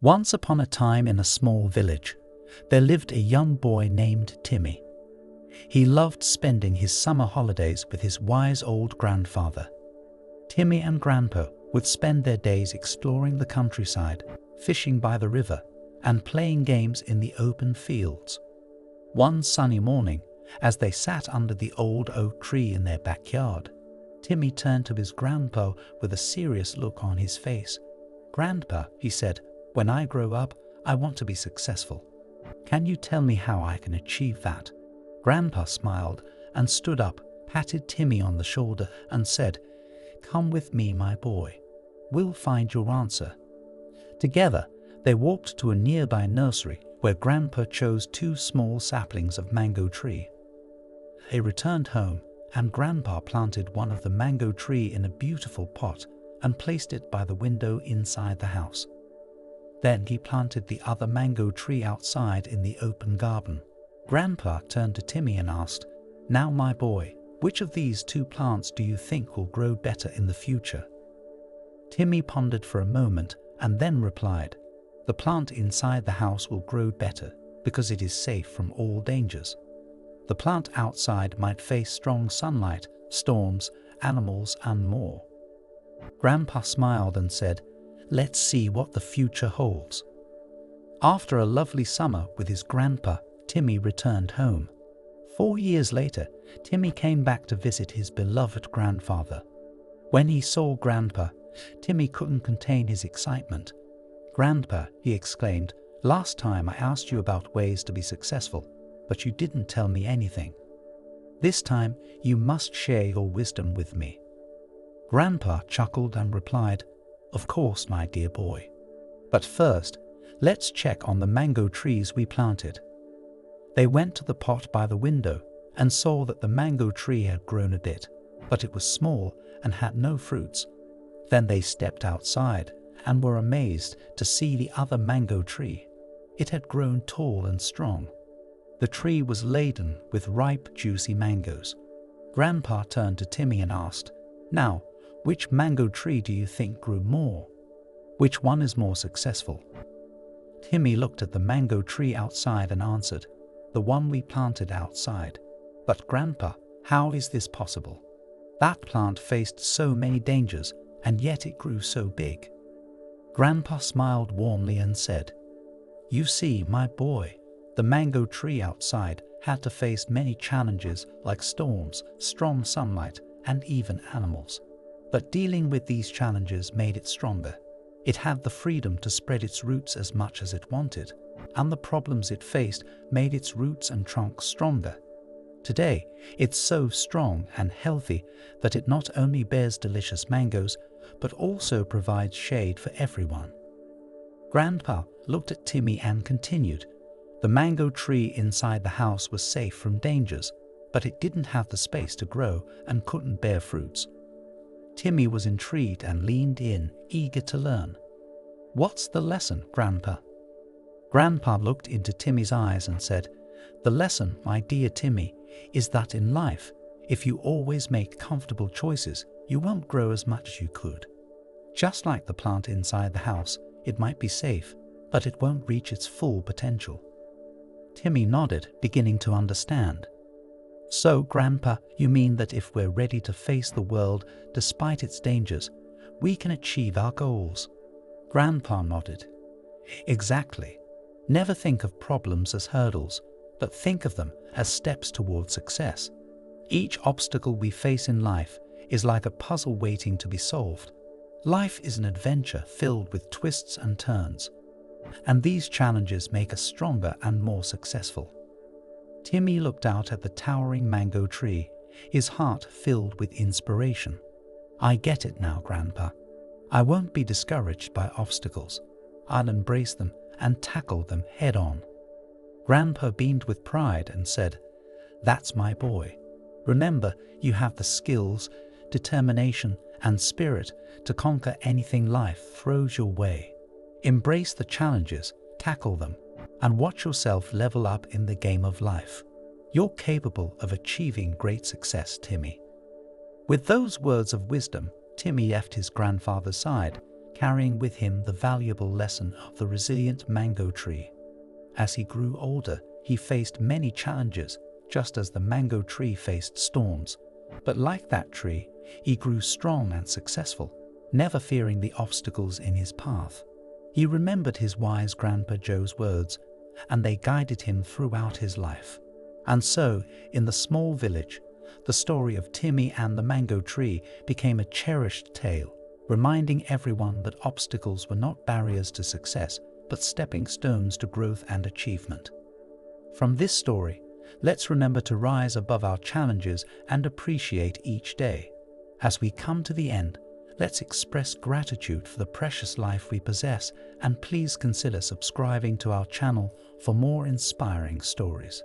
Once upon a time in a small village, there lived a young boy named Timmy. He loved spending his summer holidays with his wise old grandfather. Timmy and Grandpa would spend their days exploring the countryside, fishing by the river, and playing games in the open fields. One sunny morning, as they sat under the old oak tree in their backyard, Timmy turned to his grandpa with a serious look on his face. "Grandpa," he said, "when I grow up, I want to be successful. Can you tell me how I can achieve that?" Grandpa smiled and stood up, patted Timmy on the shoulder, and said, "Come with me, my boy. We'll find your answer." Together, they walked to a nearby nursery where Grandpa chose 2 small saplings of mango tree. They returned home, and Grandpa planted one of the mango tree in a beautiful pot and placed it by the window inside the house. Then he planted the other mango tree outside in the open garden. Grandpa turned to Timmy and asked, "Now, my boy, which of these 2 plants do you think will grow better in the future?" Timmy pondered for a moment and then replied, "The plant inside the house will grow better because it is safe from all dangers. The plant outside might face strong sunlight, storms, animals, and more." Grandpa smiled and said, "Let's see what the future holds." After a lovely summer with his grandpa, Timmy returned home. 4 years later, Timmy came back to visit his beloved grandfather. When he saw Grandpa, Timmy couldn't contain his excitement. "Grandpa," he exclaimed, "last time I asked you about ways to be successful, but you didn't tell me anything. This time, you must share your wisdom with me." Grandpa chuckled and replied, "Of course, my dear boy. But first, let's check on the mango trees we planted." They went to the pot by the window and saw that the mango tree had grown a bit, but it was small and had no fruits. Then they stepped outside and were amazed to see the other mango tree. It had grown tall and strong. The tree was laden with ripe, juicy mangoes. Grandpa turned to Timmy and asked, "Now, which mango tree do you think grew more? Which one is more successful?" Timmy looked at the mango tree outside and answered, "The one we planted outside." "But Grandpa, how is this possible? That plant faced so many dangers, and yet it grew so big." Grandpa smiled warmly and said, "You see, my boy, the mango tree outside had to face many challenges like storms, strong sunlight, and even animals. But dealing with these challenges made it stronger. It had the freedom to spread its roots as much as it wanted, and the problems it faced made its roots and trunk stronger. Today, it's so strong and healthy that it not only bears delicious mangoes, but also provides shade for everyone." Grandpa looked at Timmy and continued, "The mango tree inside the house was safe from dangers, but it didn't have the space to grow and couldn't bear fruits." Timmy was intrigued and leaned in, eager to learn. "What's the lesson, Grandpa?" Grandpa looked into Timmy's eyes and said, "The lesson, my dear Timmy, is that in life, if you always make comfortable choices, you won't grow as much as you could. Just like the plant inside the house, it might be safe, but it won't reach its full potential." Timmy nodded, beginning to understand. "So, Grandpa, you mean that if we're ready to face the world despite its dangers, we can achieve our goals?" Grandpa nodded. "Exactly. Never think of problems as hurdles, but think of them as steps toward success. Each obstacle we face in life is like a puzzle waiting to be solved. Life is an adventure filled with twists and turns, and these challenges make us stronger and more successful." Timmy looked out at the towering mango tree, his heart filled with inspiration. "I get it now, Grandpa. I won't be discouraged by obstacles. I'll embrace them and tackle them head on." Grandpa beamed with pride and said, "That's my boy. Remember, you have the skills, determination, and spirit to conquer anything life throws your way. Embrace the challenges, tackle them, and watch yourself level up in the game of life. You're capable of achieving great success, Timmy." With those words of wisdom, Timmy left his grandfather's side, carrying with him the valuable lesson of the resilient mango tree. As he grew older, he faced many challenges, just as the mango tree faced storms. But like that tree, he grew strong and successful, never fearing the obstacles in his path. He remembered his wise Grandpa Joe's words, and they guided him throughout his life. And so, in the small village, the story of Timmy and the mango tree became a cherished tale, reminding everyone that obstacles were not barriers to success, but stepping stones to growth and achievement. From this story, let's remember to rise above our challenges and appreciate each day. As we come to the end, let's express gratitude for the precious life we possess, and please consider subscribing to our channel for more inspiring stories.